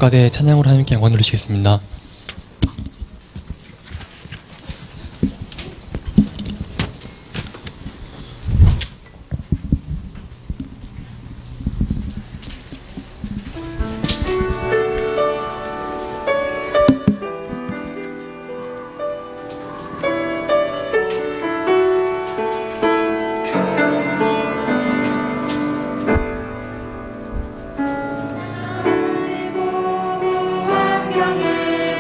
가대 찬양으로 하나님께 영광 돌리시겠습니다. 하늘 보고 환경을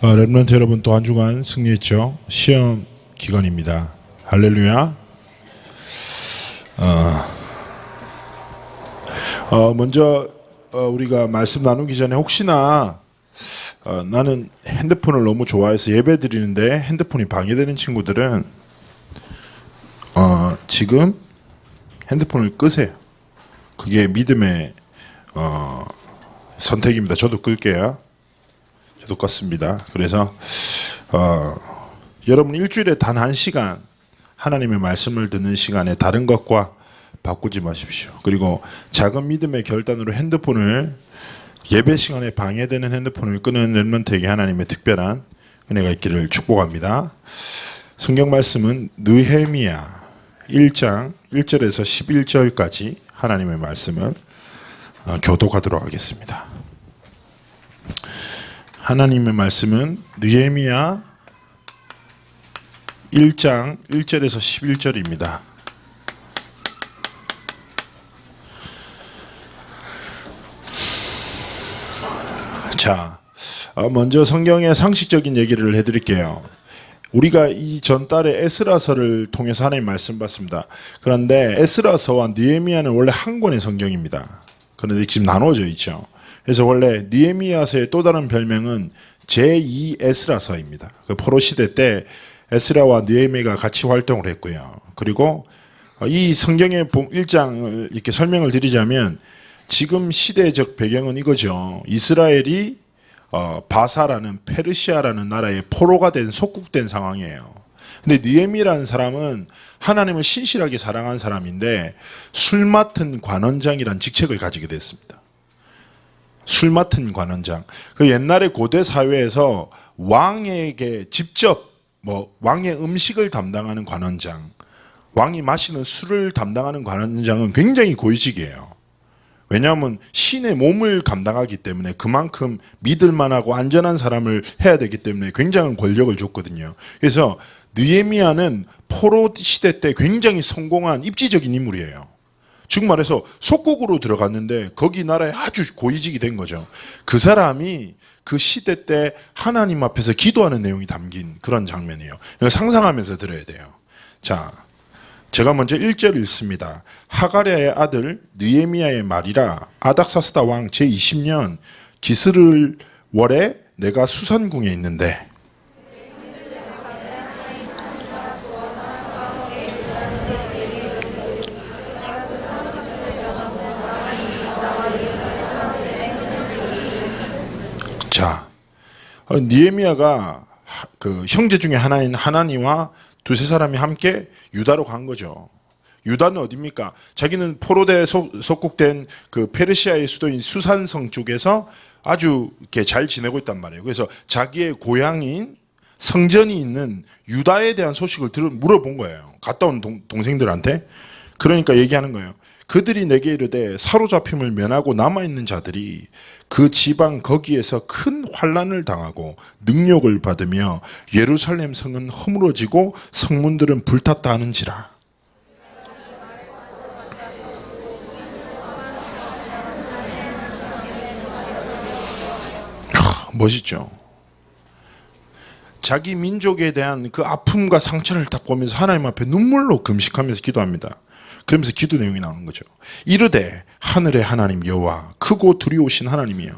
렘넌트 여러분, 또 한 주간 승리했죠. 시험 기간입니다. 할렐루야. 먼저 우리가 말씀 나누기 전에 혹시나 나는 핸드폰을 너무 좋아해서 예배 드리는데 핸드폰이 방해되는 친구들은 지금 핸드폰을 끄세요. 그게 믿음의 선택입니다. 저도 끌게요. 저도 껐습니다. 그래서 여러분 일주일에 단 1시간 하나님의 말씀을 듣는 시간에 다른 것과 바꾸지 마십시오. 그리고 작은 믿음의 결단으로 핸드폰을 예배 시간에 방해되는 핸드폰을 끄는 렘넌트에게 하나님의 특별한 은혜가 있기를 축복합니다. 성경 말씀은 느헤미야 1장 1절에서 11절까지 하나님의 말씀을 교독하도록 하겠습니다. 하나님의 말씀은 느헤미야 1장 1절에서 11절입니다. 자, 먼저 성경의 상식적인 얘기를 해드릴게요. 우리가 이 전달에 에스라서를 통해서 하나님 말씀 받습니다. 그런데 에스라서와 느헤미야는 원래 한 권의 성경입니다. 그런데 지금 나눠져 있죠. 그래서 원래 느헤미야서의 또 다른 별명은 제2 에스라서입니다. 그 포로 시대 때 에스라와 느헤미야가 같이 활동을 했고요. 그리고 이 성경의 1장을 이렇게 설명을 드리자면 지금 시대적 배경은 이거죠. 이스라엘이 바사라는 페르시아라는 나라의 포로가 된 속국된 상황이에요. 근데 느헤미야라는 사람은 하나님을 신실하게 사랑한 사람인데 술 맡은 관원장이란 직책을 가지게 됐습니다. 술 맡은 관원장. 그 옛날에 고대 사회에서 왕에게 직접 왕의 음식을 담당하는 관원장, 왕이 마시는 술을 담당하는 관원장은 굉장히 고위직이에요. 왜냐하면 신의 몸을 감당하기 때문에 그만큼 믿을만하고 안전한 사람을 해야 되기 때문에 굉장한 권력을 줬거든요. 그래서 느헤미야는 포로 시대 때 굉장히 성공한 입지적인 인물이에요. 즉 말해서 속국으로 들어갔는데 거기 나라에 아주 고위직이 된 거죠. 그 사람이 그 시대 때 하나님 앞에서 기도하는 내용이 담긴 그런 장면이에요. 상상하면서 들어야 돼요. 자, 제가 먼저 1절 읽습니다. 하가랴의 아들 느헤미야의 말이라 아닥사스다 왕 제20년 기스를 월에 내가 수산궁에 있는데. 자, 느헤미야가 그 형제 중에 하나인 하나니와 두세 사람이 함께 유다로 간 거죠. 유다는 어디입니까? 자기는 포로대 속국된 그 페르시아의 수도인 수산성 쪽에서 아주 이렇게 잘 지내고 있단 말이에요. 그래서 자기의 고향인 성전이 있는 유다에 대한 소식을 물어본 거예요. 갔다 온 동생들한테. 그러니까 얘기하는 거예요. 그들이 내게 이르되 사로잡힘을 면하고 남아있는 자들이 그 지방 거기에서 큰 환난을 당하고 능욕을 받으며 예루살렘 성은 허물어지고 성문들은 불탔다 하는지라. 멋있죠. 자기 민족에 대한 그 아픔과 상처를 딱 보면서 하나님 앞에 눈물로 금식하면서 기도합니다. 그러면서 기도 내용이 나오는 거죠. 이르되 하늘의 하나님 여호와 크고 두려우신 하나님이여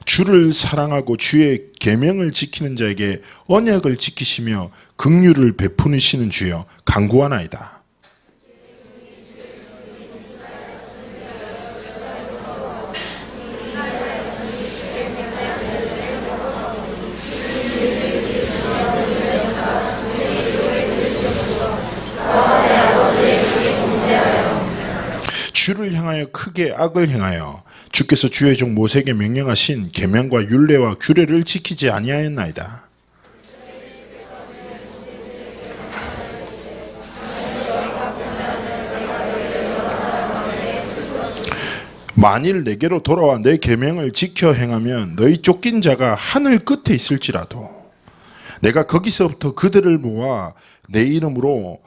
주를 사랑하고 주의 계명을 지키는 자에게 언약을 지키시며 긍휼을 베푸시는 주여 간구하나이다. 주를 향하여 크게 악을 행하여 주께서 주의 종 모세에게 명령하신 계명과 율례와 규례를 지키지 아니하였나이다. 만일 내게로 돌아와 내 계명을 지켜 행하면 너희 쫓긴 자가 하늘 끝에 있을지라도 내가 거기서부터 그들을 모아 내 이름으로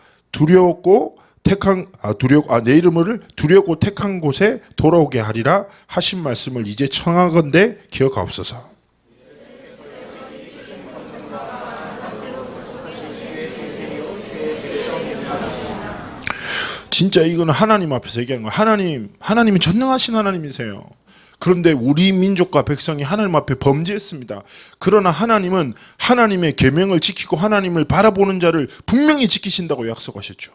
내 이름을 두렵고 택한 곳에 돌아오게 하리라 하신 말씀을 이제 청하건대 기억하옵소서. 진짜 이거는 하나님 앞에서 얘기하는 거예요. 하나님이 전능하신 하나님이세요. 그런데 우리 민족과 백성이 하나님 앞에 범죄했습니다. 그러나 하나님은 하나님의 계명을 지키고 하나님을 바라보는 자를 분명히 지키신다고 약속하셨죠.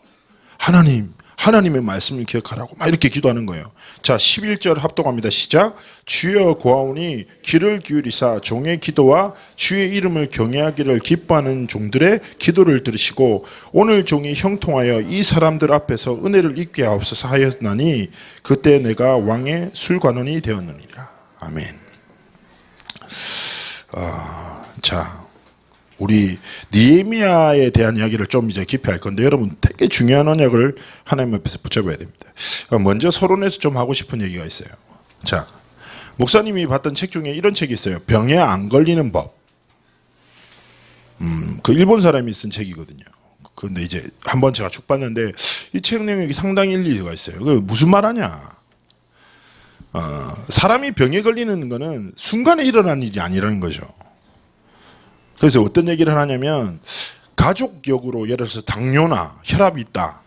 하나님의 말씀을 기억하라고 막 이렇게 기도하는 거예요. 자, 11절 합독합니다. 시작. 주여 구하오니 귀를 기울이사 종의 기도와 주의 이름을 경외하기를 기뻐하는 종들의 기도를 들으시고 오늘 종이 형통하여 이 사람들 앞에서 은혜를 입게 하옵소서 하였나니 그때 내가 왕의 술관원이 되었느니라. 아멘. 자, 우리 느헤미야에 대한 이야기를 좀 이제 깊이 할 건데 여러분 되게 중요한 언약을 하나님 앞에서 붙잡아야 됩니다. 먼저 서론에서 좀 하고 싶은 얘기가 있어요. 자, 목사님이 봤던 책 중에 이런 책이 있어요. 병에 안 걸리는 법. 그 일본 사람이 쓴 책이거든요. 그런데 이제 한번 제가 쭉 봤는데 이 책 내용이 상당히 일리가 있어요. 그 무슨 말 하냐? 사람이 병에 걸리는 거는 순간에 일어나는 일이 아니라는 거죠. 그래서 어떤 얘기를 하냐면 가족력으로 예를 들어서 당뇨나 혈압이 있다.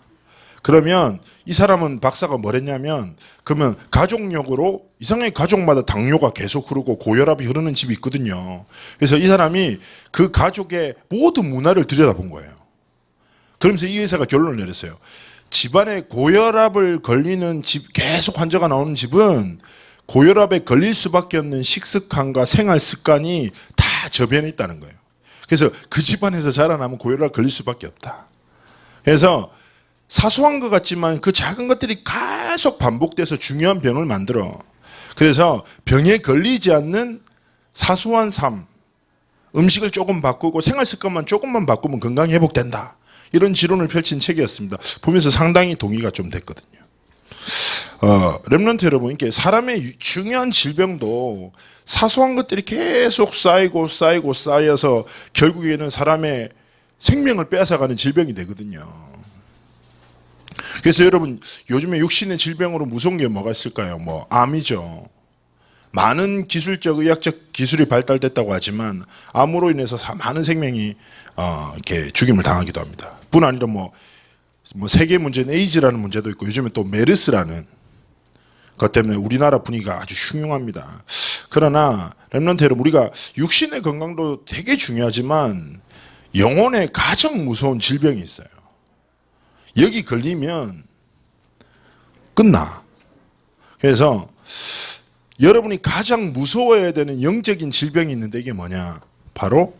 그러면 이 사람은 박사가 뭘 했냐면 그러면 가족력으로 이상하게 가족마다 당뇨가 계속 흐르고 고혈압이 흐르는 집이 있거든요. 그래서 이 사람이 그 가족의 모든 문화를 들여다본 거예요. 그러면서 이 의사가 결론을 내렸어요. 집안에 고혈압을 걸리는 집, 계속 환자가 나오는 집은 고혈압에 걸릴 수밖에 없는 식습관과 생활 습관이 다 저변에 있다는 거예요. 그래서 그 집안에서 자라나면 고혈압 걸릴 수밖에 없다. 그래서 사소한 것 같지만 그 작은 것들이 계속 반복돼서 중요한 병을 만들어. 그래서 병에 걸리지 않는 사소한 삶, 음식을 조금 바꾸고 생활 습관만 조금만 바꾸면 건강이 회복된다. 이런 지론을 펼친 책이었습니다. 보면서 상당히 동의가 좀 됐거든요. 렘넌트 여러분, 이렇게 사람의 중요한 질병도 사소한 것들이 계속 쌓여서 결국에는 사람의 생명을 빼앗아가는 질병이 되거든요. 그래서 여러분, 요즘에 육신의 질병으로 무서운 게 뭐가 있을까요? 뭐 암이죠. 많은 기술적, 의학적 기술이 발달됐다고 하지만 암으로 인해서 많은 생명이 이렇게 죽임을 당하기도 합니다. 뿐 아니라 뭐 세계 문제는 에이즈라는 문제도 있고 요즘에 또 메르스라는 것 때문에 우리나라 분위기가 아주 흉흉합니다. 그러나 렘넌트 여러분, 우리가 육신의 건강도 되게 중요하지만 영혼의 가장 무서운 질병이 있어요. 여기 걸리면 끝나. 그래서 여러분이 가장 무서워해야 되는 영적인 질병이 있는데 이게 뭐냐? 바로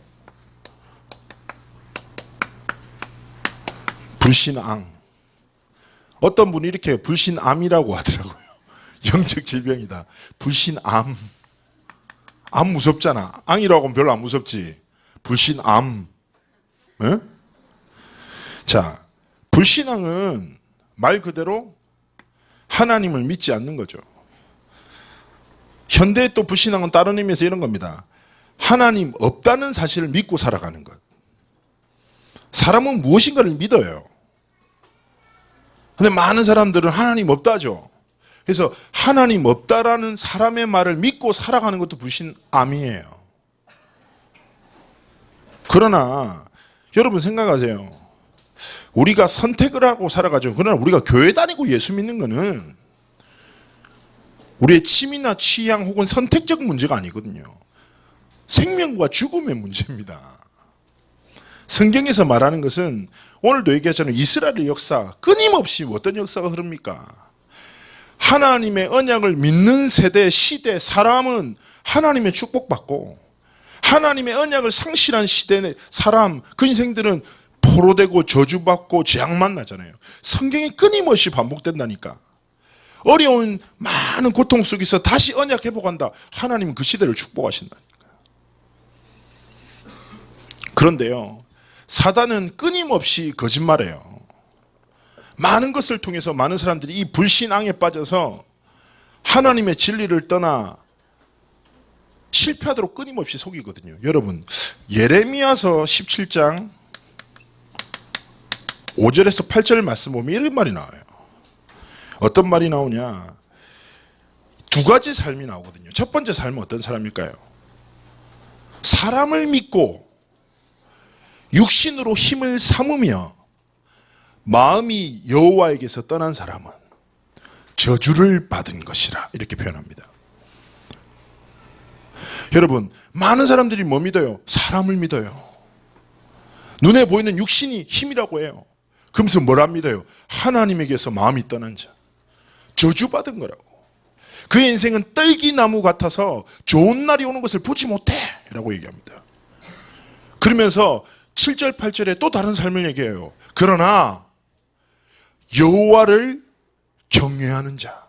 불신앙. 어떤 분이 이렇게 불신암이라고 하더라고요. 영적 질병이다. 불신암. 암 무섭잖아. 앙이라고 하면 별로 안 무섭지. 불신암. 네? 자, 불신앙은 말 그대로 하나님을 믿지 않는 거죠. 현대의 또 불신앙은 다른 의미에서 이런 겁니다. 하나님 없다는 사실을 믿고 살아가는 것. 사람은 무엇인가를 믿어요. 근데 많은 사람들은 하나님 없다죠. 그래서 하나님 없다라는 사람의 말을 믿고 살아가는 것도 불신암이에요. 그러나 여러분 생각하세요. 우리가 선택을 하고 살아가죠. 그러나 우리가 교회 다니고 예수 믿는 거는 우리의 취미나 취향 혹은 선택적 문제가 아니거든요. 생명과 죽음의 문제입니다. 성경에서 말하는 것은 오늘도 얘기하잖아요. 이스라엘의 역사, 끊임없이 어떤 역사가 흐릅니까? 하나님의 언약을 믿는 세대, 시대, 사람은 하나님의 축복받고 하나님의 언약을 상실한 시대의 사람, 그 인생들은 포로되고 저주받고 재앙 만나잖아요. 성경이 끊임없이 반복된다니까. 어려운 많은 고통 속에서 다시 언약 회복한다. 하나님은 그 시대를 축복하신다니까. 그런데요, 사단은 끊임없이 거짓말해요. 많은 것을 통해서 많은 사람들이 이 불신앙에 빠져서 하나님의 진리를 떠나 실패하도록 끊임없이 속이거든요. 여러분, 예레미야서 17장 5절에서 8절 말씀 보면 이런 말이 나와요. 어떤 말이 나오냐? 두 가지 삶이 나오거든요. 첫 번째 삶은 어떤 사람일까요? 사람을 믿고 육신으로 힘을 삼으며 마음이 여호와에게서 떠난 사람은 저주를 받은 것이라 이렇게 표현합니다. 여러분, 많은 사람들이 뭐 믿어요? 사람을 믿어요. 눈에 보이는 육신이 힘이라고 해요. 그러면서 뭘 믿어요? 하나님에게서 마음이 떠난 자, 저주받은 거라고. 그의 인생은 떨기나무 같아서 좋은 날이 오는 것을 보지 못해 라고 얘기합니다. 그러면서 7절 8절에 또 다른 삶을 얘기해요. 그러나 여호와를 경외하는 자,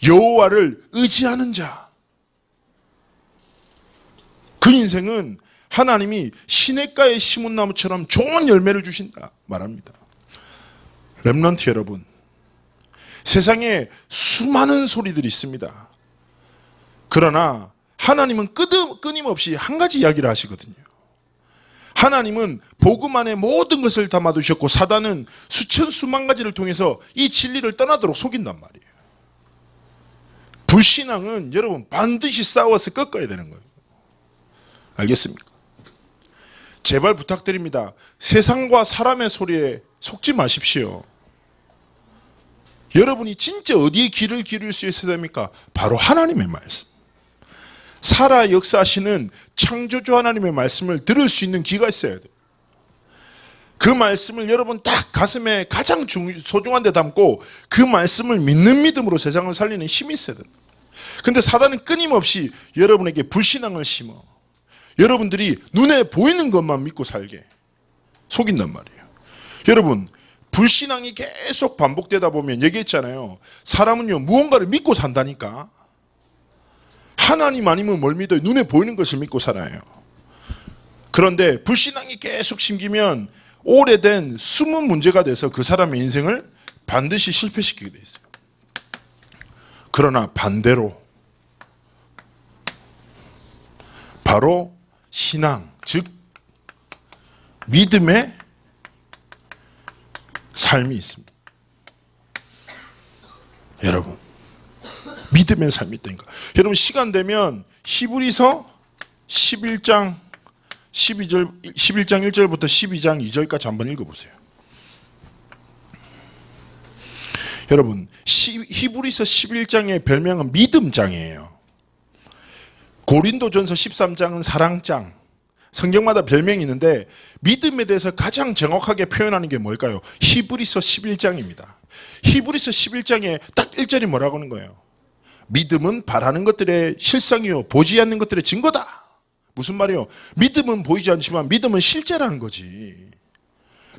여호와를 의지하는 자, 그 인생은 하나님이 시냇가에 심은 나무처럼 좋은 열매를 주신다 말합니다. 렘넌트 여러분, 세상에 수많은 소리들이 있습니다. 그러나 하나님은 끊임없이 한 가지 이야기를 하시거든요. 하나님은 복음 안에 모든 것을 담아두셨고 사단은 수천 수만 가지를 통해서 이 진리를 떠나도록 속인단 말이에요. 불신앙은 여러분 반드시 싸워서 꺾어야 되는 거예요. 알겠습니까? 제발 부탁드립니다. 세상과 사람의 소리에 속지 마십시오. 여러분이 진짜 어디에 귀를 기울일 수 있어야 됩니까? 바로 하나님의 말씀. 살아 역사하시는 창조주 하나님의 말씀을 들을 수 있는 귀가 있어야 돼요. 그 말씀을 여러분 딱 가슴에 가장 소중한 데 담고 그 말씀을 믿는 믿음으로 세상을 살리는 힘이 있어야 됩니다. 근데 사단은 끊임없이 여러분에게 불신앙을 심어 여러분들이 눈에 보이는 것만 믿고 살게 속인단 말이에요. 여러분, 불신앙이 계속 반복되다 보면 얘기했잖아요. 사람은요 무언가를 믿고 산다니까. 하나님 아니면 뭘 믿어요? 눈에 보이는 것을 믿고 살아요. 그런데 불신앙이 계속 심기면 오래된 숨은 문제가 돼서 그 사람의 인생을 반드시 실패시키게 돼 있어요. 그러나 반대로 바로 신앙, 즉 믿음의 삶이 있습니다. 여러분, 믿음의 삶이 있다니까. 여러분, 시간 되면 히브리서 11장 1절부터 12장 2절까지 한번 읽어보세요. 여러분, 히브리서 11장의 별명은 믿음장이에요. 고린도전서 13장은 사랑장. 성경마다 별명이 있는데 믿음에 대해서 가장 정확하게 표현하는 게 뭘까요? 히브리서 11장입니다. 히브리서 11장에 딱 1절이 뭐라고 하는 거예요? 믿음은 바라는 것들의 실상이요 보지 않는 것들의 증거다. 무슨 말이요? 믿음은 보이지 않지만 믿음은 실제라는 거지.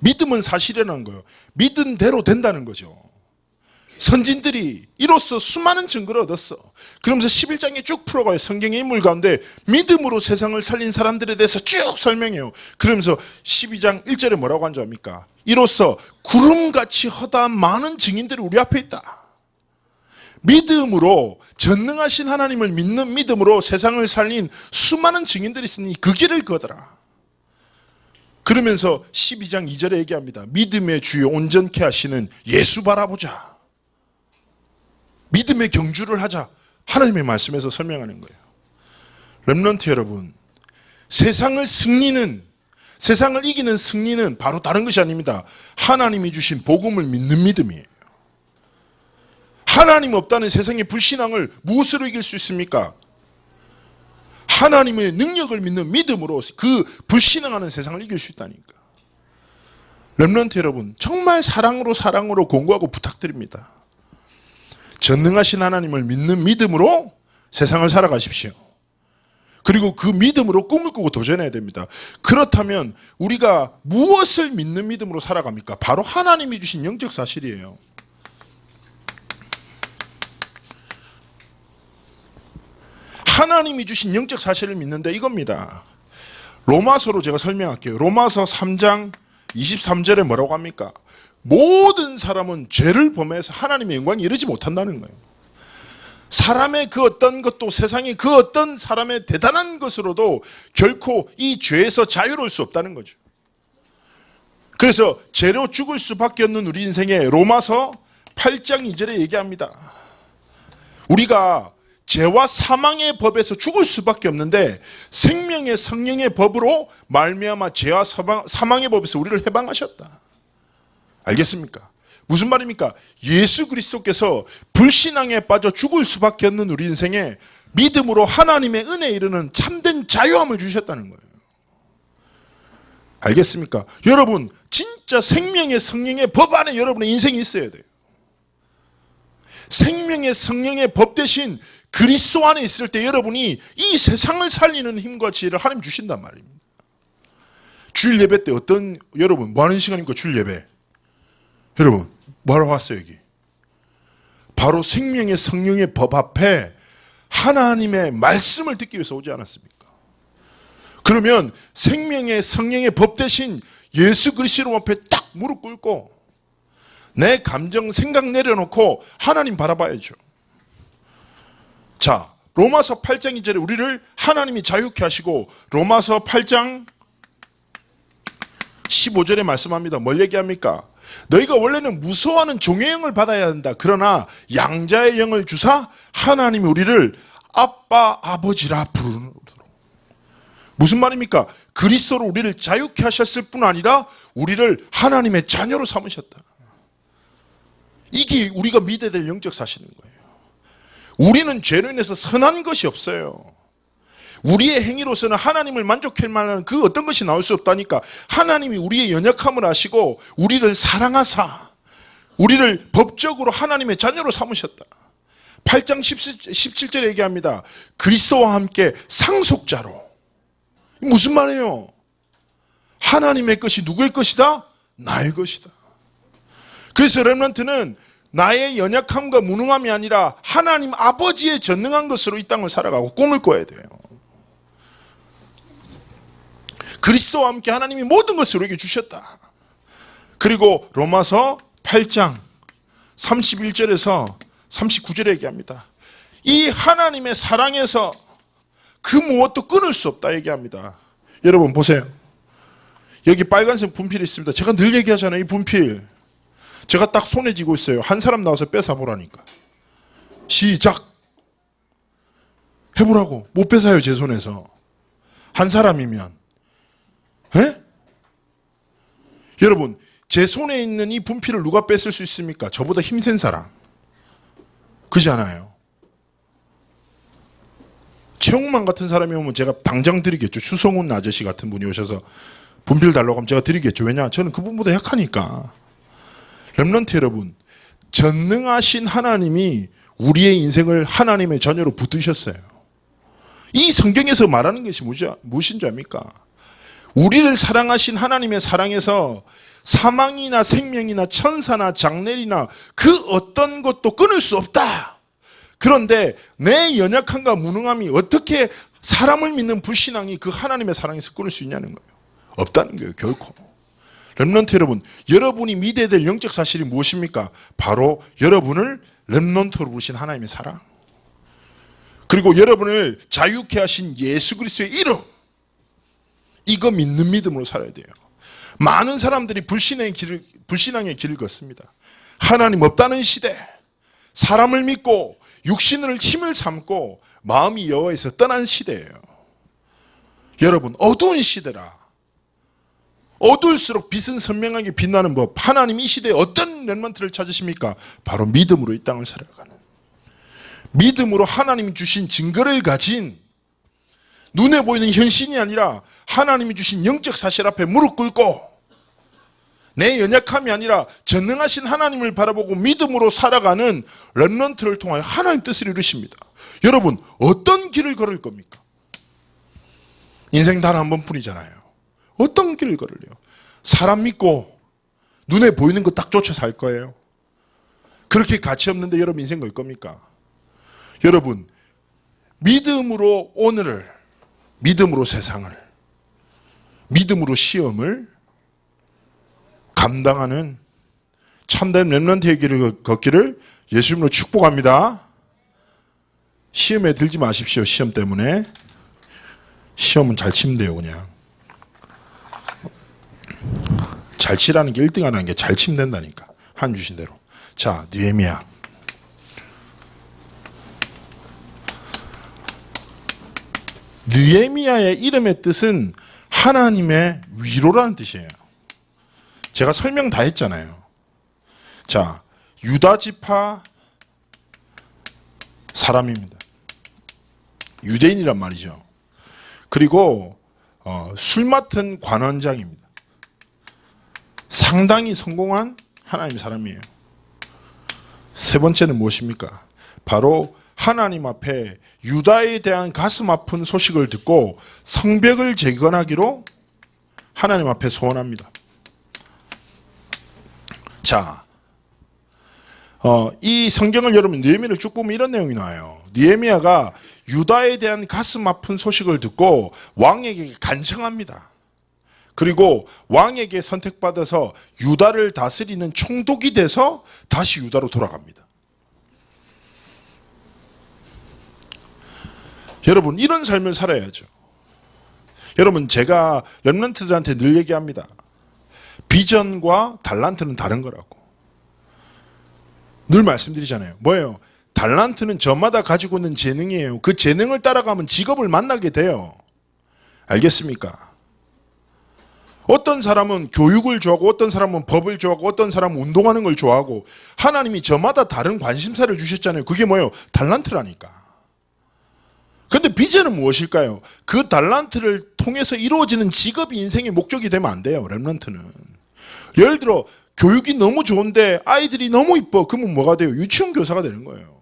믿음은 사실이라는 거예요. 믿은 대로 된다는 거죠. 선진들이 이로써 수많은 증거를 얻었어. 그러면서 11장에 쭉 풀어가요. 성경의 인물 가운데 믿음으로 세상을 살린 사람들에 대해서 쭉 설명해요. 그러면서 12장 1절에 뭐라고 한 줄 압니까? 이로써 구름같이 허다한 많은 증인들이 우리 앞에 있다. 믿음으로 전능하신 하나님을 믿는 믿음으로 세상을 살린 수많은 증인들이 있으니 그 길을 걷어라. 그러면서 12장 2절에 얘기합니다. 믿음의 주요 온전케 하시는 예수 바라보자. 믿음의 경주를 하자. 하나님의 말씀에서 설명하는 거예요. 렘넌트 여러분, 세상을 이기는 승리는 바로 다른 것이 아닙니다. 하나님이 주신 복음을 믿는 믿음이에요. 하나님 없다는 세상의 불신앙을 무엇으로 이길 수 있습니까? 하나님의 능력을 믿는 믿음으로 그 불신앙하는 세상을 이길 수 있다니까. 렘넌트 여러분, 정말 사랑으로 공고하고 부탁드립니다. 전능하신 하나님을 믿는 믿음으로 세상을 살아가십시오. 그리고 그 믿음으로 꿈을 꾸고 도전해야 됩니다. 그렇다면 우리가 무엇을 믿는 믿음으로 살아갑니까? 바로 하나님이 주신 영적 사실이에요. 하나님이 주신 영적 사실을 믿는데 이겁니다. 로마서로 제가 설명할게요. 로마서 3장 23절에 뭐라고 합니까? 모든 사람은 죄를 범해서 하나님의 영광에 이르지 못한다는 거예요. 사람의 그 어떤 것도 세상의 그 어떤 사람의 대단한 것으로도 결코 이 죄에서 자유로울 수 없다는 거죠. 그래서 죄로 죽을 수밖에 없는 우리 인생에 로마서 8장 2절에 얘기합니다. 우리가 죄와 사망의 법에서 죽을 수밖에 없는데 생명의 성령의 법으로 말미암아 죄와 사망의 법에서 우리를 해방하셨다. 알겠습니까? 무슨 말입니까? 예수 그리스도께서 불신앙에 빠져 죽을 수밖에 없는 우리 인생에 믿음으로 하나님의 은혜에 이르는 참된 자유함을 주셨다는 거예요. 알겠습니까? 여러분, 진짜 생명의 성령의 법 안에 여러분의 인생이 있어야 돼요. 생명의 성령의 법 대신 그리스도 안에 있을 때 여러분이 이 세상을 살리는 힘과 지혜를 하나님 주신단 말입니다. 주일 예배 때 여러분 뭐 하는 시간입니까? 주일 예배. 여러분 뭐하러 왔어요 여기? 바로 생명의 성령의 법 앞에 하나님의 말씀을 듣기 위해서 오지 않았습니까? 그러면 생명의 성령의 법 대신 예수 그리스도 앞에 딱 무릎 꿇고 내 감정 생각 내려놓고 하나님 바라봐야죠. 자, 로마서 8장 2절에 우리를 하나님이 자유케 하시고 로마서 8장 15절에 말씀합니다. 뭘 얘기합니까? 너희가 원래는 무서워하는 종의 영을 받아야 한다. 그러나 양자의 영을 주사 하나님이 우리를 아빠 아버지라 부르노라. 무슨 말입니까? 그리스도로 우리를 자유케 하셨을 뿐 아니라 우리를 하나님의 자녀로 삼으셨다. 이게 우리가 믿어야 될 영적 사실인 거예요. 우리는 죄로 인해서 선한 것이 없어요. 우리의 행위로서는 하나님을 만족할 만한 그 어떤 것이 나올 수 없다니까. 하나님이 우리의 연약함을 아시고 우리를 사랑하사 우리를 법적으로 하나님의 자녀로 삼으셨다. 8장 17절에 얘기합니다. 그리스도와 함께 상속자로. 무슨 말이에요? 하나님의 것이 누구의 것이다? 나의 것이다. 그래서 렘넌트는 나의 연약함과 무능함이 아니라 하나님 아버지의 전능한 것으로 이 땅을 살아가고 꿈을 꿔야 돼요. 그리스도와 함께 하나님이 모든 것을 우리에게 주셨다. 그리고 로마서 8장 31절에서 39절에 얘기합니다. 이 하나님의 사랑에서 그 무엇도 끊을 수 없다 얘기합니다. 여러분 보세요. 여기 빨간색 분필이 있습니다. 제가 늘 얘기하잖아요. 이 분필 제가 딱 손에 쥐고 있어요. 한 사람 나와서 뺏어보라니까. 시작. 해보라고. 못 뺏어요 제 손에서. 한 사람이면. 에? 여러분 제 손에 있는 이 분필을 누가 뺏을 수 있습니까? 저보다 힘센 사람. 그렇지 않아요? 최홍만 같은 사람이 오면 제가 당장 드리겠죠. 추성훈 아저씨 같은 분이 오셔서 분필 달라고 하면 제가 드리겠죠. 왜냐? 저는 그분보다 약하니까. 렘넌트 여러분, 전능하신 하나님이 우리의 인생을 하나님의 자녀로 붙드셨어요. 이 성경에서 말하는 것이 무엇인 줄 압니까? 우리를 사랑하신 하나님의 사랑에서 사망이나 생명이나 천사나 장례리나 그 어떤 것도 끊을 수 없다. 그런데 내 연약함과 무능함이 어떻게 사람을 믿는 불신앙이 그 하나님의 사랑에서 끊을 수 있냐는 거예요. 없다는 거예요, 결코. 렘넌트 여러분, 여러분이 믿어야 될 영적 사실이 무엇입니까? 바로 여러분을 렘넌트로 부르신 하나님의 사랑. 그리고 여러분을 자유케 하신 예수 그리스도의 이름. 이거 믿는 믿음으로 살아야 돼요. 많은 사람들이 불신앙의 길을 걷습니다. 하나님 없다는 시대, 사람을 믿고 육신을 힘을 삼고 마음이 여호와에서 떠난 시대예요. 여러분 어두운 시대라. 어두울수록 빛은 선명하게 빛나는 법. 하나님 이 시대에 어떤 렘넌트를 찾으십니까? 바로 믿음으로 이 땅을 살아가는, 믿음으로 하나님이 주신 증거를 가진, 눈에 보이는 현신이 아니라 하나님이 주신 영적 사실 앞에 무릎 꿇고 내 연약함이 아니라 전능하신 하나님을 바라보고 믿음으로 살아가는 렘넌트를 통하여 하나님 뜻을 이루십니다. 여러분 어떤 길을 걸을 겁니까? 인생 단 한 번뿐이잖아요. 어떤 길을 걸을래요? 사람 믿고 눈에 보이는 거 딱 쫓아 살 거예요? 그렇게 가치 없는데 여러분 인생 걸 겁니까? 여러분 믿음으로 오늘을, 믿음으로 세상을, 믿음으로 시험을 감당하는 참된 렘넌트의 길을 걷기를 예수님으로 축복합니다. 시험에 들지 마십시오. 시험 때문에. 시험은 잘 치면 돼요. 그냥 잘 치라는 게 1등 하라는 게 잘 치면 된다니까. 한 주신 대로. 자, 느헤미야. 느헤미야의 이름의 뜻은 하나님의 위로라는 뜻이에요. 제가 설명 다 했잖아요. 자, 유다 지파 사람입니다. 유대인이란 말이죠. 그리고 술 맡은 관원장입니다. 상당히 성공한 하나님의 사람이에요. 세 번째는 무엇입니까? 바로 하나님 앞에 유다에 대한 가슴 아픈 소식을 듣고 성벽을 재건하기로 하나님 앞에 소원합니다. 자, 이 성경을 여러분 느헤미야를 쭉 보면 이런 내용이 나와요. 느헤미야가 유다에 대한 가슴 아픈 소식을 듣고 왕에게 간청합니다. 그리고 왕에게 선택받아서 유다를 다스리는 총독이 돼서 다시 유다로 돌아갑니다. 여러분, 이런 삶을 살아야죠. 여러분, 제가 렘넌트들한테 늘 얘기합니다. 비전과 달란트는 다른 거라고. 늘 말씀드리잖아요. 뭐예요? 달란트는 저마다 가지고 있는 재능이에요. 그 재능을 따라가면 직업을 만나게 돼요. 알겠습니까? 어떤 사람은 교육을 좋아하고 어떤 사람은 법을 좋아하고 어떤 사람은 운동하는 걸 좋아하고 하나님이 저마다 다른 관심사를 주셨잖아요. 그게 뭐예요? 달란트라니까. 근데 비전은 무엇일까요? 그 달란트를 통해서 이루어지는 직업이 인생의 목적이 되면 안 돼요. 렘넌트는. 예를 들어 교육이 너무 좋은데 아이들이 너무 이뻐. 그러면 뭐가 돼요? 유치원 교사가 되는 거예요.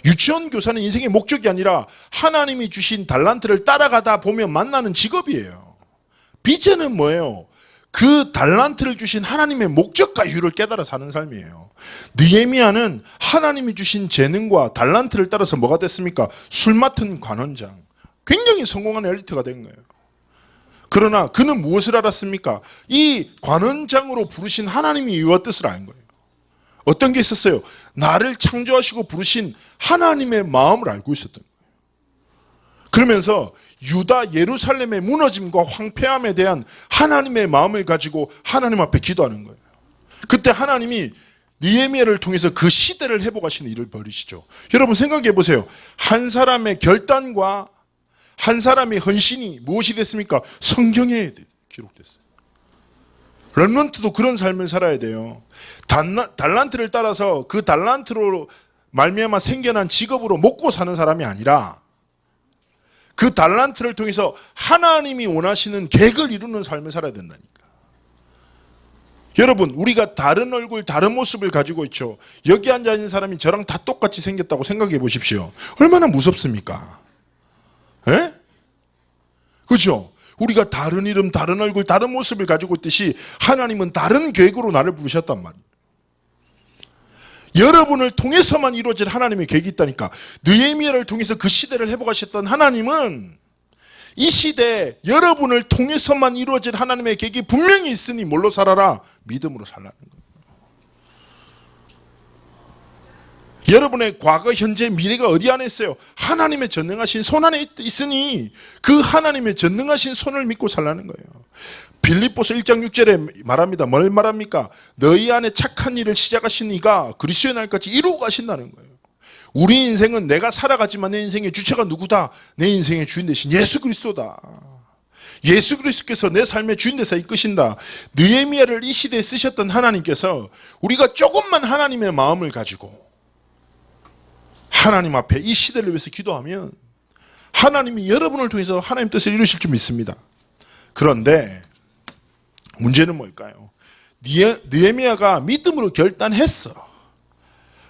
유치원 교사는 인생의 목적이 아니라 하나님이 주신 달란트를 따라가다 보면 만나는 직업이에요. 비전은 뭐예요? 그 달란트를 주신 하나님의 목적과 이유를 깨달아 사는 삶이에요. 느헤미야는 하나님이 주신 재능과 달란트를 따라서 뭐가 됐습니까? 술 맡은 관원장. 굉장히 성공한 엘리트가 된 거예요. 그러나 그는 무엇을 알았습니까? 이 관원장으로 부르신 하나님이 이유와 뜻을 아는 거예요. 어떤 게 있었어요? 나를 창조하시고 부르신 하나님의 마음을 알고 있었던 거예요. 그러면서 유다 예루살렘의 무너짐과 황폐함에 대한 하나님의 마음을 가지고 하나님 앞에 기도하는 거예요. 그때 하나님이 느헤미야를 통해서 그 시대를 회복하시는 일을 벌이시죠. 여러분 생각해 보세요. 한 사람의 결단과 한 사람의 헌신이 무엇이 됐습니까? 성경에 기록됐어요. 렘넌트도 그런 삶을 살아야 돼요. 달란트를 따라서 그 달란트로 말미암아 생겨난 직업으로 먹고 사는 사람이 아니라 그 달란트를 통해서 하나님이 원하시는 계획을 이루는 삶을 살아야 된다니까. 여러분, 우리가 다른 얼굴, 다른 모습을 가지고 있죠. 여기 앉아있는 사람이 저랑 다 똑같이 생겼다고 생각해 보십시오. 얼마나 무섭습니까? 에? 그렇죠? 우리가 다른 이름, 다른 얼굴, 다른 모습을 가지고 있듯이 하나님은 다른 계획으로 나를 부르셨단 말이에요. 여러분을 통해서만 이루어질 하나님의 계획이 있다니까. 느헤미야를 통해서 그 시대를 회복하셨던 하나님은 이 시대에 여러분을 통해서만 이루어질 하나님의 계획이 분명히 있으니 뭘로 살아라? 믿음으로 살라는 거예요. 여러분의 과거, 현재, 미래가 어디 안에 있어요? 하나님의 전능하신 손 안에 있으니 그 하나님의 전능하신 손을 믿고 살라는 거예요. 빌립보서 1장 6절에 말합니다. 뭘 말합니까? 너희 안에 착한 일을 시작하신 이가 그리스도의 날까지 이루고 가신다는 거예요. 우리 인생은 내가 살아가지만 내 인생의 주체가 누구다? 내 인생의 주인 되신 예수 그리스도다. 예수 그리스도께서 내 삶의 주인 되사 이끄신다. 느헤미야를 이 시대에 쓰셨던 하나님께서 우리가 조금만 하나님의 마음을 가지고 하나님 앞에 이 시대를 위해서 기도하면 하나님이 여러분을 통해서 하나님 뜻을 이루실 줄 믿습니다. 그런데 문제는 뭘까요? 느헤미야가 믿음으로 결단했어.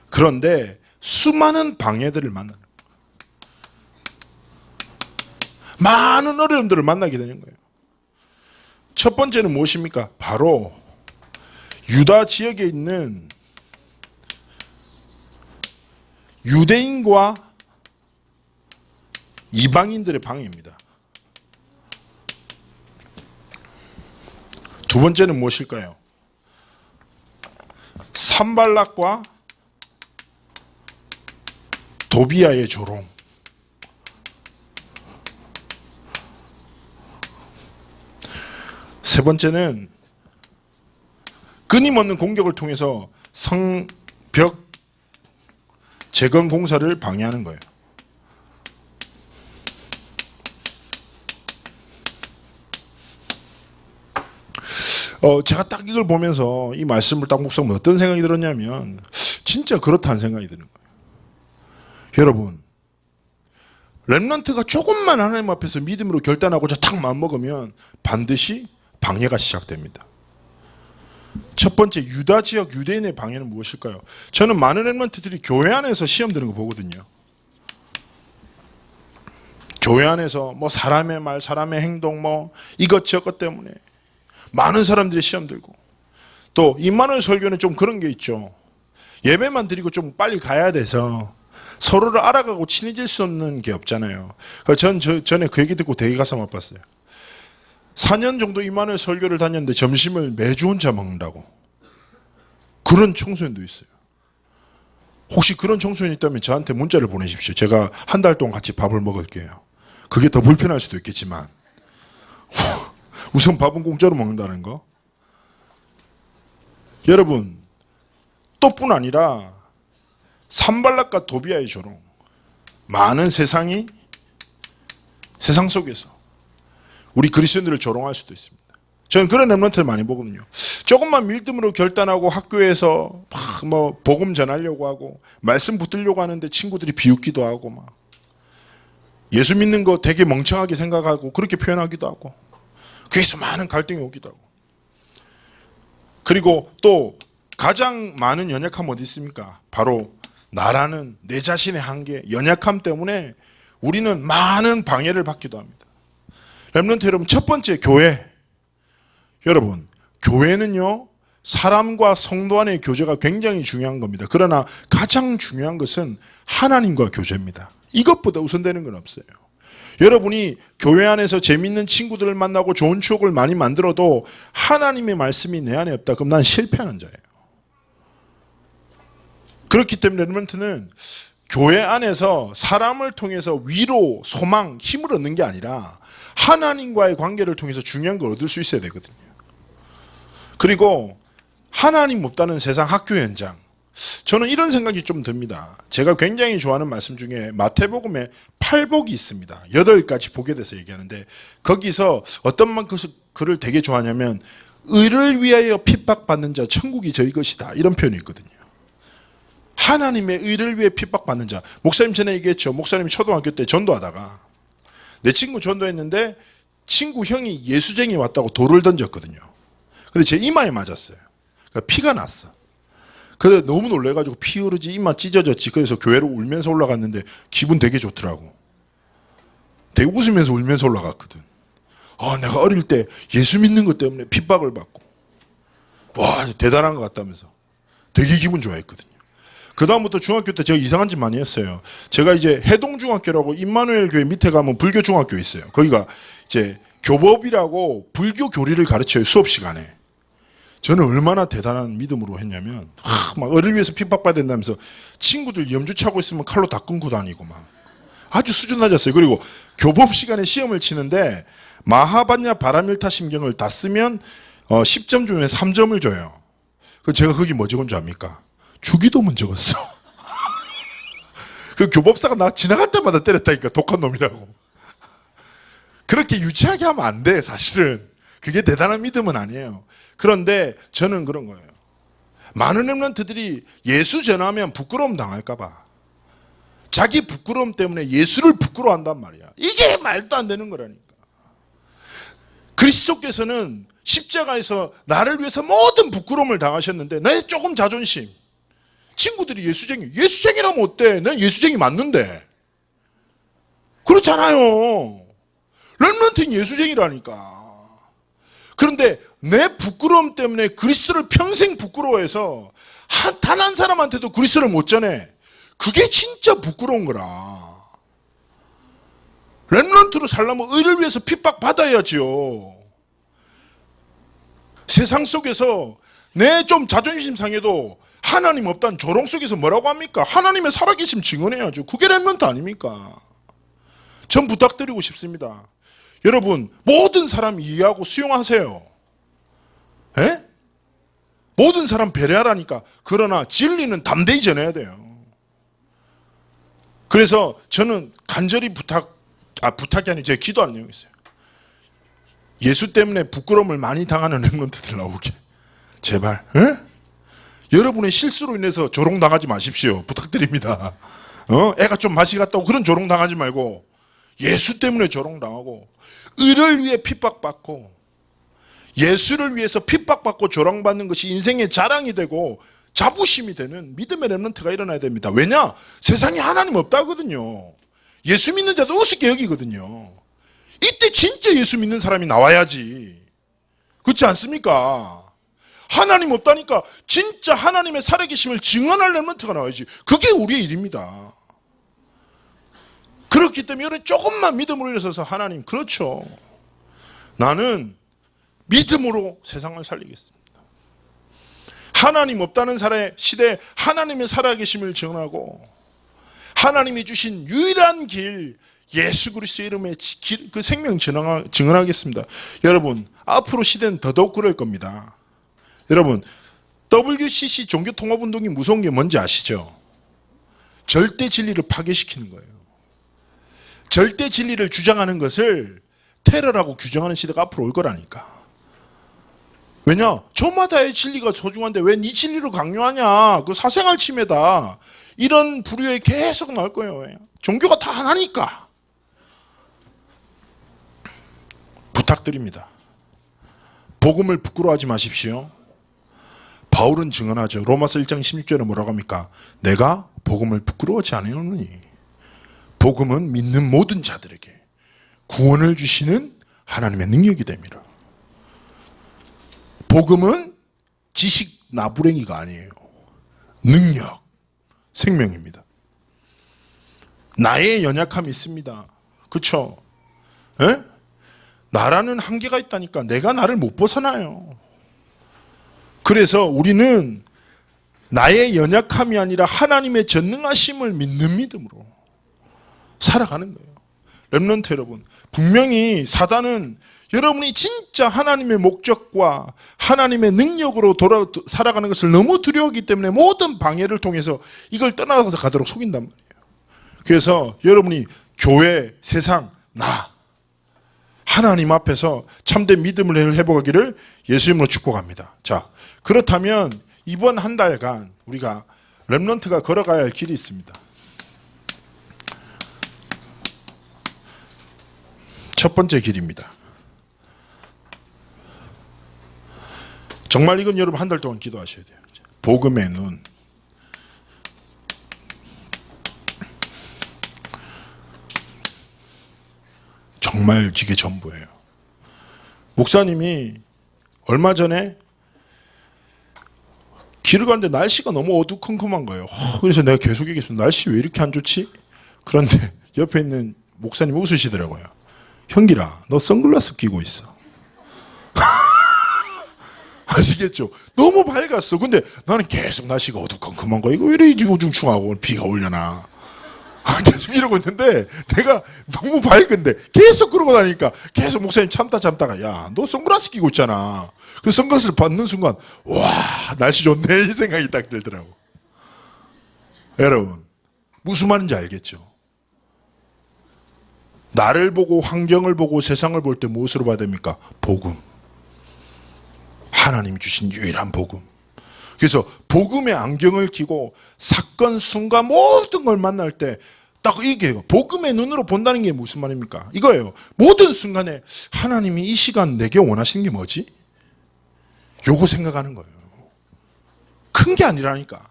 그런데 수많은 방해들을 만나는 거예요. 많은 어려움들을 만나게 되는 거예요. 첫 번째는 무엇입니까? 바로 유다 지역에 있는 유대인과 이방인들의 방해입니다. 두 번째는 무엇일까요? 산발락과 도비아의 조롱. 세 번째는 끊임없는 공격을 통해서 성벽 재건 공사를 방해하는 거예요. 제가 딱 이걸 보면서 이 말씀을 딱 묵상하면 어떤 생각이 들었냐면 진짜 그렇다는 생각이 드는 거예요. 여러분, 렘넌트가 조금만 하나님 앞에서 믿음으로 결단하고자 딱 마음먹으면 반드시 방해가 시작됩니다. 첫 번째, 유다 지역 유대인의 방해는 무엇일까요? 저는 많은 렘넌트들이 교회 안에서 시험 드는 거 보거든요. 교회 안에서 뭐 사람의 말, 사람의 행동, 뭐 이것저것 때문에 많은 사람들이 시험 들고, 또 임마누엘 설교는 좀 그런 게 있죠. 예배만 드리고 좀 빨리 가야 돼서 서로를 알아가고 친해질 수 없는 게 없잖아요. 전에 그 얘기 듣고 되게 가슴 아팠어요. 4년 정도 임마누엘 설교를 다녔는데 점심을 매주 혼자 먹는다고. 그런 청소년도 있어요. 혹시 그런 청소년이 있다면 저한테 문자를 보내십시오. 제가 한 달 동안 같이 밥을 먹을게요. 그게 더 불편할 수도 있겠지만 우선 밥은 공짜로 먹는다는 거. 여러분, 또 뿐 아니라 산발락과 도비아의 조롱, 많은 세상 속에서 우리 그리스도인들을 조롱할 수도 있습니다. 저는 그런 렘넌트를 많이 보거든요. 조금만 믿음으로 결단하고 학교에서 막 복음 전하려고 하고 말씀 붙들려고 하는데 친구들이 비웃기도 하고 막 예수 믿는 거 되게 멍청하게 생각하고 그렇게 표현하기도 하고, 그래서 많은 갈등이 오기도 하고. 그리고 또 가장 많은 연약함 어디 있습니까? 바로 나라는 내 자신의 한계, 연약함 때문에 우리는 많은 방해를 받기도 합니다. 렘넌트 여러분, 첫 번째 교회. 여러분, 교회는요, 사람과 성도 안의 교제가 굉장히 중요한 겁니다. 그러나 가장 중요한 것은 하나님과 교제입니다. 이것보다 우선되는 건 없어요. 여러분이 교회 안에서 재밌는 친구들을 만나고 좋은 추억을 많이 만들어도 하나님의 말씀이 내 안에 없다, 그럼 난 실패하는 자예요. 그렇기 때문에 렘넌트는 교회 안에서 사람을 통해서 위로, 소망, 힘을 얻는 게 아니라 하나님과의 관계를 통해서 중요한 걸 얻을 수 있어야 되거든요. 그리고 하나님 없다는 세상 학교 현장, 저는 이런 생각이 좀 듭니다. 제가 굉장히 좋아하는 말씀 중에 마태복음에 8복이 있습니다. 8가지 복에 대해서 얘기하는데, 거기서 어떤 만큼 글을 되게 좋아하냐면 의를 위하여 핍박받는 자 천국이 저희 것이다, 이런 표현이 있거든요. 하나님의 의를 위해 핍박받는 자. 목사님 전에 얘기했죠. 목사님이 초등학교 때 전도하다가 내 친구 전도했는데 친구 형이 예수쟁이 왔다고 돌을 던졌거든요. 근데 제 이마에 맞았어요. 그러니까 피가 났어. 그래서 너무 놀래가지고 피 흐르지, 이마 찢어졌지. 그래서 교회로 울면서 올라갔는데 기분 되게 좋더라고. 되게 웃으면서 울면서 올라갔거든. 내가 어릴 때 예수 믿는 것 때문에 핍박을 받고, 와, 대단한 것 같다면서 되게 기분 좋아했거든요. 그 다음부터 중학교 때 제가 이상한 짓 많이 했어요. 제가 이제 해동중학교라고 임마누엘 교회 밑에 가면 불교 중학교 있어요. 거기가 이제 교법이라고 불교 교리를 가르쳐요, 수업 시간에. 저는 얼마나 대단한 믿음으로 했냐면, 막 어를 위해서 핍박받아야 된다면서 친구들 염주 차고 있으면 칼로 다 끊고 다니고 막 아주 수준 낮았어요. 그리고 교법 시간에 시험을 치는데 마하반야 바라밀타 심경을 다 쓰면 10점 중에 3점을 줘요. 제가 거기 뭐 적은 줄 압니까? 주기도문 적었어. 그 교법사가 나 지나갈 때마다 때렸다니까, 독한 놈이라고. 그렇게 유치하게 하면 안 돼, 사실은. 그게 대단한 믿음은 아니에요. 그런데 저는 그런 거예요. 많은 렘넌트들이 예수 전하면 부끄러움 당할까봐 자기 부끄러움 때문에 예수를 부끄러워한단 말이야. 이게 말도 안 되는 거라니까. 그리스도께서는 십자가에서 나를 위해서 모든 부끄러움을 당하셨는데 내 조금 자존심, 친구들이 예수쟁이라면 어때? 난 예수쟁이 맞는데. 그렇잖아요. 렘넌트는 예수쟁이라니까. 그런데 내 부끄러움 때문에 그리스도를 평생 부끄러워해서 단 한 사람한테도 그리스도를 못 전해. 그게 진짜 부끄러운 거라. 렘넌트로 살려면 의를 위해서 핍박받아야죠. 세상 속에서 내 좀 자존심 상해도 하나님 없다는 조롱 속에서 뭐라고 합니까? 하나님의 살아계심 증언해야죠. 그게 렘넌트 아닙니까? 전 부탁드리고 싶습니다. 여러분, 모든 사람 이해하고 수용하세요. 에? 모든 사람 배려하라니까. 그러나 진리는 담대히 전해야 돼요. 그래서 저는 간절히 부탁이 아니고 제 기도하는 내용이 있어요. 예수 때문에 부끄러움을 많이 당하는 렘넌트들 나오게. 제발. 에? 여러분의 실수로 인해서 조롱당하지 마십시오. 부탁드립니다. 애가 좀 맛이 갔다고 그런 조롱당하지 말고 예수 때문에 조롱당하고 의를 위해 핍박받고 예수를 위해서 핍박받고 조롱받는 것이 인생의 자랑이 되고 자부심이 되는 믿음의 렘넌트가 일어나야 됩니다. 왜냐? 세상에 하나님 없다거든요. 예수 믿는 자도 우습게 여기거든요. 이때 진짜 예수 믿는 사람이 나와야지. 그렇지 않습니까? 하나님 없다니까 진짜 하나님의 살아계심을 증언할 렘넌트가 나와야지. 그게 우리의 일입니다. 그렇기 때문에 여러분 조금만 믿음으로 일어서서 하나님 그렇죠. 나는 믿음으로 세상을 살리겠습니다. 하나님 없다는 시대에 하나님의 살아계심을 증언하고 하나님이 주신 유일한 길 예수 그리스도의 이름의 그 생명 증언하겠습니다. 여러분 앞으로 시대는 더더욱 그럴 겁니다. 여러분 WCC 종교통합운동이 무서운 게 뭔지 아시죠? 절대 진리를 파괴시키는 거예요. 절대 진리를 주장하는 것을 테러라고 규정하는 시대가 앞으로 올 거라니까. 왜냐? 저마다의 진리가 소중한데 왜 네 진리를 강요하냐? 그 사생활 침해다. 이런 불효에 계속 나올 거예요. 종교가 다 하나니까. 부탁드립니다. 복음을 부끄러워하지 마십시오. 바울은 증언하죠. 로마서 1장 16절에 뭐라고 합니까? 내가 복음을 부끄러워하지 않으노니 복음은 믿는 모든 자들에게 구원을 주시는 하나님의 능력이 됩니다. 복음은 지식 나부랭이가 아니에요. 능력, 생명입니다. 나의 연약함이 있습니다. 그렇죠? 나라는 한계가 있다니까. 내가 나를 못 벗어나요. 그래서 우리는 나의 연약함이 아니라 하나님의 전능하심을 믿는 믿음으로 살아가는 거예요. 렘넌트 여러분, 분명히 사단은 여러분이 진짜 하나님의 목적과 하나님의 능력으로 살아가는 것을 너무 두려워하기 때문에 모든 방해를 통해서 이걸 떠나서 가도록 속인단 말이에요. 그래서 여러분이 교회, 세상, 나 하나님 앞에서 참된 믿음을 회복하기를 예수님으로 축복합니다. 자, 그렇다면 이번 한 달간 우리가 렘넌트가 걸어가야 할 길이 있습니다. 첫 번째 길입니다. 정말 이건 여러분 한 달 동안 기도하셔야 돼요. 복음의 눈. 정말 이게 전부예요. 목사님이 얼마 전에 길을 가는데 날씨가 너무 어두컴컴한 거예요. 그래서 내가 계속 얘기했습니다. 날씨 왜 이렇게 안 좋지? 그런데 옆에 있는 목사님이 웃으시더라고요. 형기라, 너 선글라스 끼고 있어. 아시겠죠? 너무 밝았어. 근데 나는 계속 날씨가 어두컴컴한 거야. 이거 왜 이렇게 우중충하고 비가 오려나. 계속 이러고 있는데 내가 너무 밝은데 계속 그러고 다니까 계속 목사님 참다가 야, 너 선글라스 끼고 있잖아. 그 선글라스를 받는 순간 와, 날씨 좋네 이 생각이 딱 들더라고. 여러분 무슨 말인지 알겠죠? 나를 보고 환경을 보고 세상을 볼 때 무엇으로 봐야 됩니까? 복음. 하나님이 주신 유일한 복음. 그래서 복음의 안경을 끼고 사건 순간 모든 걸 만날 때 딱 이게 복음의 눈으로 본다는 게 무슨 말입니까? 이거예요. 모든 순간에 하나님이 이 시간 내게 원하시는 게 뭐지? 요거 생각하는 거예요. 큰 게 아니라니까.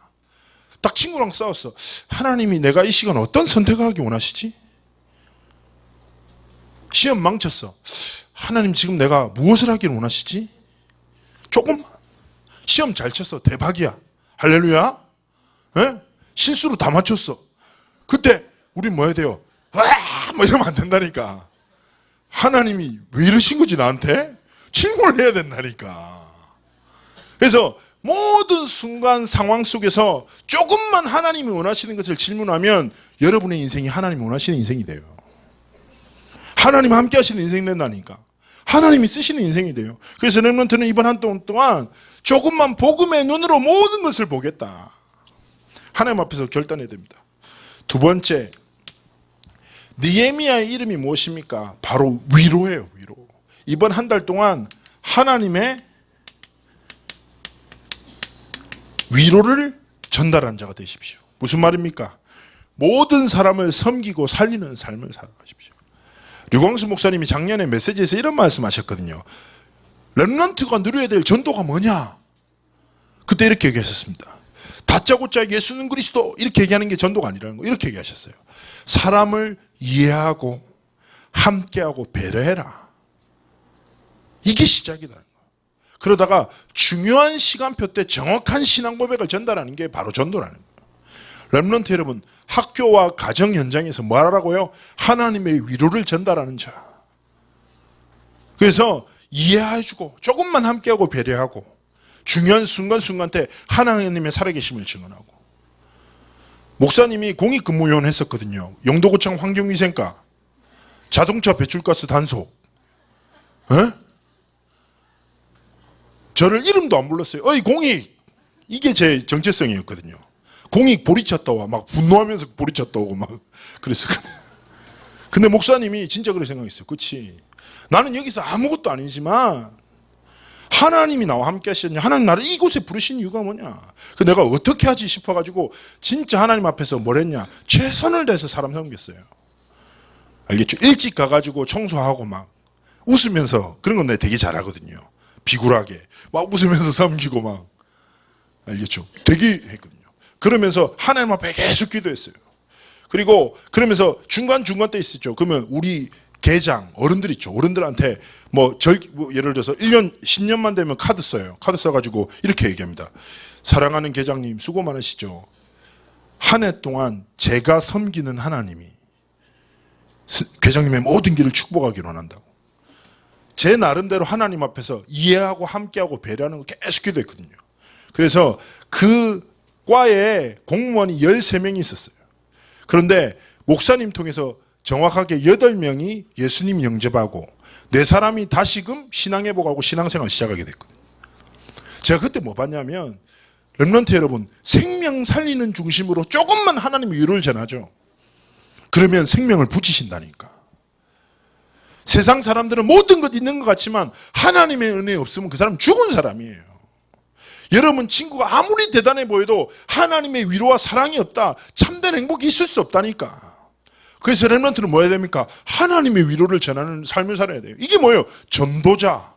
딱 친구랑 싸웠어. 하나님이 내가 이 시간 어떤 선택을 하기 원하시지? 시험 망쳤어. 하나님 지금 내가 무엇을 하기를 원하시지? 조금만. 시험 잘 쳤어. 대박이야. 할렐루야. 에? 실수로 다 맞췄어. 그때 우린 뭐 해야 돼요? 와! 뭐 이러면 안 된다니까. 하나님이 왜 이러신 거지 나한테? 질문을 해야 된다니까. 그래서 모든 순간 상황 속에서 조금만 하나님이 원하시는 것을 질문하면 여러분의 인생이 하나님이 원하시는 인생이 돼요. 하나님 함께 하시는 인생이 된다니까. 하나님이 쓰시는 인생이 돼요. 그래서 렘넌트는 이번 한 달 동안 조금만 복음의 눈으로 모든 것을 보겠다. 하나님 앞에서 결단해야 됩니다. 두 번째, 느헤미야의 이름이 무엇입니까? 바로 위로예요. 위로. 이번 한 달 동안 하나님의 위로를 전달한 자가 되십시오. 무슨 말입니까? 모든 사람을 섬기고 살리는 삶을 살아가십시오. 류광수 목사님이 작년에 메시지에서 이런 말씀하셨거든요. 렘넌트가 누려야 될 전도가 뭐냐? 그때 이렇게 얘기하셨습니다. 다짜고짜 예수는 그리스도 이렇게 얘기하는 게 전도가 아니라는 거 이렇게 얘기하셨어요. 사람을 이해하고 함께하고 배려해라. 이게 시작이다. 그러다가 중요한 시간표 때 정확한 신앙 고백을 전달하는 게 바로 전도라는 거예요. 렘넌트 여러분, 학교와 가정 현장에서 뭐 하라고요? 하나님의 위로를 전달하는 자. 그래서 이해해주고 조금만 함께하고 배려하고 중요한 순간순간 때 하나님의 살아계심을 증언하고. 목사님이 공익근무요원 했었거든요. 영도구청 환경위생과 자동차 배출가스 단속. 에? 저를 이름도 안 불렀어요. 어이 공익! 이게 제 정체성이었거든요. 공익 보리쳤다 와. 막 분노하면서 보리쳤다 오고 막 그랬었거든요. 근데 목사님이 진짜 그렇게 생각했어요. 그렇지. 나는 여기서 아무것도 아니지만 하나님이 나와 함께 하시냐. 하나님 나를 이곳에 부르신 이유가 뭐냐. 그 내가 어떻게 하지 싶어가지고 진짜 하나님 앞에서 뭘 했냐. 최선을 다해서 사람 섬겼어요. 알겠죠? 일찍 가가지고 청소하고 막 웃으면서 그런 건 내가 되게 잘하거든요. 비굴하게 막 웃으면서 섬기고 막 알겠죠? 되게 했거든요. 그러면서 하나님 앞에 계속 기도했어요. 그리고 그러면서 중간중간 때 있었죠. 그러면 우리 계장 어른들 있죠. 어른들한테 뭐 예를 들어서 1년 10년만 되면 카드 써요. 카드 써가지고 이렇게 얘기합니다. 사랑하는 계장님 수고 많으시죠. 한 해 동안 제가 섬기는 하나님이 계장님의 모든 길을 축복하기를 원한다고. 제 나름대로 하나님 앞에서 이해하고 함께하고 배려하는 거 계속 기도했거든요. 그래서 그 과에 공무원이 13명이 있었어요. 그런데 목사님 통해서 정확하게 8명이 예수님 영접하고 4사람이 다시금 신앙회복하고 신앙생활 시작하게 됐거든요. 제가 그때 뭐 봤냐면 렘넌트 여러분, 생명 살리는 중심으로 조금만 하나님의 위로를 전하죠. 그러면 생명을 붙이신다니까. 세상 사람들은 모든 것 있는 것 같지만 하나님의 은혜 없으면 그 사람 죽은 사람이에요. 여러분 친구가 아무리 대단해 보여도 하나님의 위로와 사랑이 없다. 참된 행복이 있을 수 없다니까. 그래서 렘넌트는 뭐 해야 됩니까? 하나님의 위로를 전하는 삶을 살아야 돼요. 이게 뭐예요? 전도자.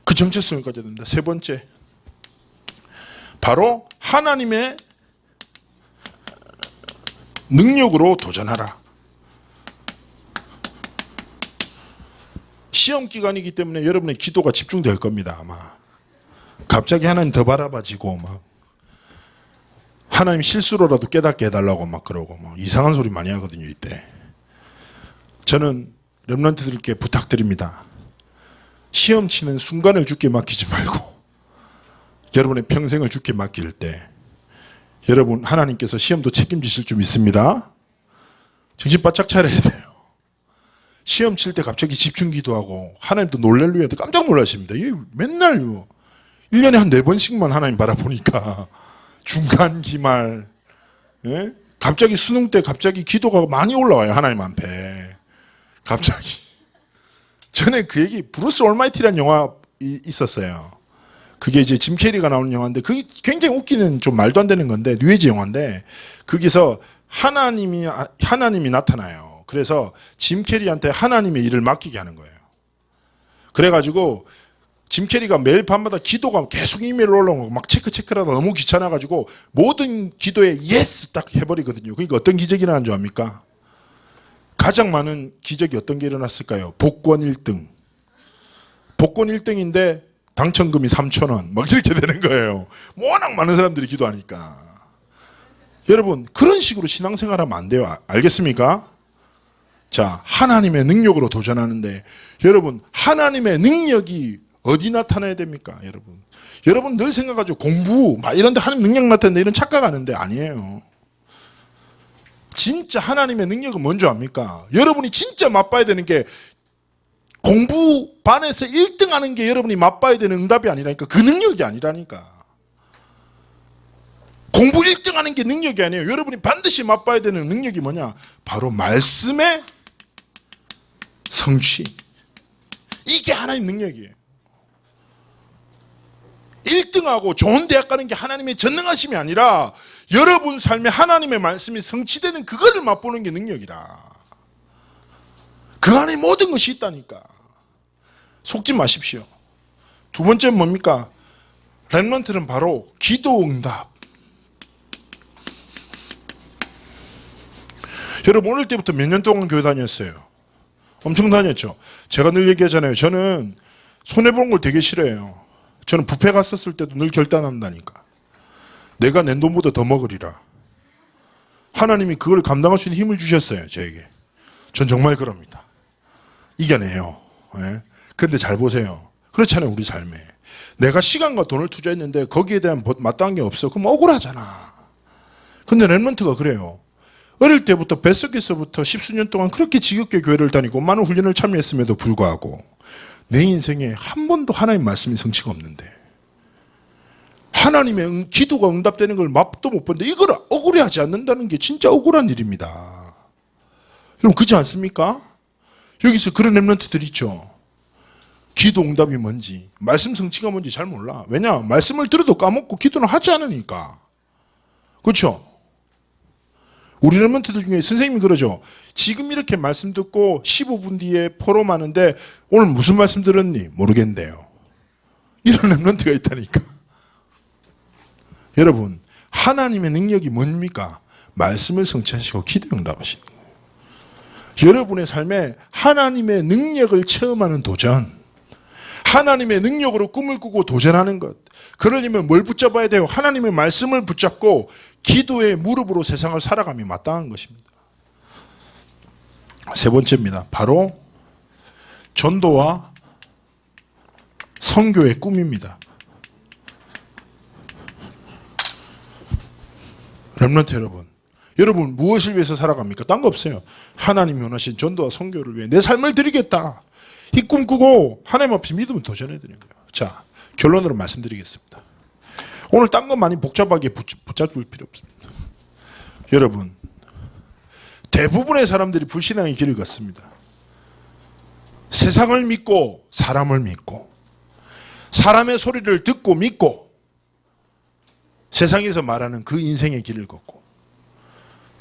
그 정체성을 가져야 됩니다. 세 번째, 바로 하나님의 능력으로 도전하라. 시험 기간이기 때문에 여러분의 기도가 집중될 겁니다. 아마 갑자기 하나님 더 바라봐지고 막 하나님 실수로라도 깨닫게 해달라고 막 그러고 막 이상한 소리 많이 하거든요. 이때 저는 렘넌트들께 부탁드립니다. 시험 치는 순간을 주께 맡기지 말고 여러분의 평생을 주께 맡길 때 여러분 하나님께서 시험도 책임지실 줄 믿습니다. 정신 바짝 차려야 돼요. 시험 칠 때 갑자기 집중 기도하고 하나님도 놀랄루야 깜짝 놀라십니다. 이게 맨날 1년에 한 4번씩만 하나님 바라보니까 중간 기말 예? 갑자기 수능 때 갑자기 기도가 많이 올라와요. 하나님 앞에 갑자기. 전에 그 얘기 브루스 올마이티라는 영화 있었어요. 그게 이제 짐 캐리가 나오는 영화인데 그게 굉장히 웃기는 좀 말도 안 되는 건데 뉴에이지 영화인데 거기서 하나님이 나타나요. 그래서 짐 캐리한테 하나님의 일을 맡기게 하는 거예요. 그래가지고 짐 캐리가 매일 밤마다 기도가 계속 이메일 올라오고 막 체크하다 너무 귀찮아가지고 모든 기도에 예스 딱 해버리거든요. 그러니까 어떤 기적이 일어난 줄 압니까? 가장 많은 기적이 어떤 게 일어났을까요? 복권 1등. 복권 1등인데 당첨금이 3,000원. 막 이렇게 되는 거예요. 워낙 많은 사람들이 기도하니까. 여러분 그런 식으로 신앙생활하면 안 돼요. 알겠습니까? 자, 하나님의 능력으로 도전하는데 여러분 하나님의 능력이 어디 나타나야 됩니까? 여러분 늘 생각하죠. 공부 막 이런 데 하나님 능력 나타낸다 이런 착각하는데 아니에요. 진짜 하나님의 능력은 뭔지 압니까? 여러분이 진짜 맛봐야 되는 게 공부반에서 1등 하는 게 여러분이 맛봐야 되는 응답이 아니라니까. 그 능력이 아니라니까. 공부 1등 하는 게 능력이 아니에요. 여러분이 반드시 맛봐야 되는 능력이 뭐냐? 바로 말씀의 성취. 이게 하나님 능력이에요. 1등하고 좋은 대학 가는 게 하나님의 전능하심이 아니라 여러분 삶에 하나님의 말씀이 성취되는 그거를 맛보는 게 능력이라. 그 안에 모든 것이 있다니까. 속지 마십시오. 두 번째는 뭡니까? 렘넌트는 바로 기도응답. 여러분 어릴 때부터 몇 년 동안 교회 다녔어요? 엄청 다녔죠. 제가 늘 얘기하잖아요. 저는 손해보는 걸 되게 싫어해요. 저는 뷔페 갔었을 때도 늘 결단한다니까. 내가 낸 돈보다 더 먹으리라. 하나님이 그걸 감당할 수 있는 힘을 주셨어요. 저에게. 전 정말 그럽니다. 이겨내요. 그런데 잘 보세요. 그렇잖아요. 우리 삶에. 내가 시간과 돈을 투자했는데 거기에 대한 마땅한 게 없어. 그럼 억울하잖아. 근데 렘넌트가 그래요. 어릴 때부터 뱃속에서부터 10수년 동안 그렇게 지겹게 교회를 다니고 많은 훈련을 참여했음에도 불구하고 내 인생에 한 번도 하나님 말씀이 성취가 없는데 하나님의 기도가 응답되는 걸 맛도 못 봤는데 이걸 억울해하지 않는다는 게 진짜 억울한 일입니다. 여러분 그렇지 않습니까? 여기서 그런 렘넌트들 있죠. 기도 응답이 뭔지 말씀 성취가 뭔지 잘 몰라. 왜냐? 말씀을 들어도 까먹고 기도는 하지 않으니까. 그렇죠? 우리 렘넌트들 중에 선생님이 그러죠. 지금 이렇게 말씀 듣고 15분 뒤에 포럼하는데 오늘 무슨 말씀 들었니? 모르겠는데요. 이런 렘넌트가 있다니까. 여러분 하나님의 능력이 뭡니까? 말씀을 성취하시고 기도 응답하시는 거예요. 여러분의 삶에 하나님의 능력을 체험하는 도전, 하나님의 능력으로 꿈을 꾸고 도전하는 것. 그러려면 뭘 붙잡아야 돼요? 하나님의 말씀을 붙잡고 기도의 무릎으로 세상을 살아감이 마땅한 것입니다. 세 번째입니다. 바로 전도와 선교의 꿈입니다. 렘넌트 여러분, 여러분 무엇을 위해서 살아갑니까? 딴 거 없어요. 하나님이 원하신 전도와 선교를 위해 내 삶을 드리겠다. 이 꿈 꾸고 하나님 앞에 믿음을 도전해 드리는 거예요. 자, 결론으로 말씀드리겠습니다. 오늘 딴 거 많이 복잡하게 붙잡을 필요 없습니다. 여러분, 대부분의 사람들이 불신앙의 길을 걷습니다. 세상을 믿고 사람을 믿고 사람의 소리를 듣고 믿고 세상에서 말하는 그 인생의 길을 걷고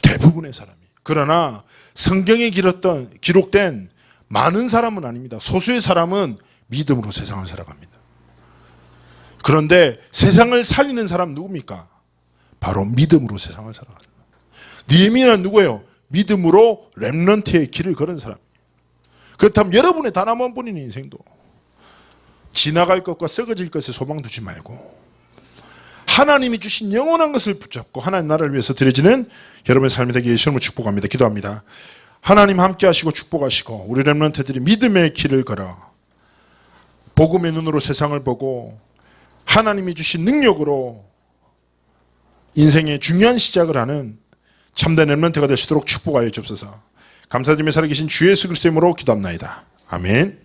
대부분의 사람이. 그러나 성경에 기록된 많은 사람은 아닙니다. 소수의 사람은 믿음으로 세상을 살아갑니다. 그런데 세상을 살리는 사람 누굽니까? 바로 믿음으로 세상을 살아가는 사람. 느헤미야는 누구예요? 믿음으로 렘넌트의 길을 걸은 사람. 그렇다면 여러분의 단 한 번뿐인 인생도 지나갈 것과 썩어질 것에 소망 두지 말고 하나님이 주신 영원한 것을 붙잡고 하나님 나라를 위해서 드려지는 여러분의 삶이 되게 예수님을 축복합니다. 기도합니다. 하나님 함께 하시고 축복하시고 우리 렘넌트들이 믿음의 길을 걸어 복음의 눈으로 세상을 보고 하나님이 주신 능력으로 인생의 중요한 시작을 하는 참된 렘넌트가 될 수 있도록 축복하여 주옵소서. 감사드리며 살아계신 주 예수 그리스도의 이름으로 기도합나이다. 아멘.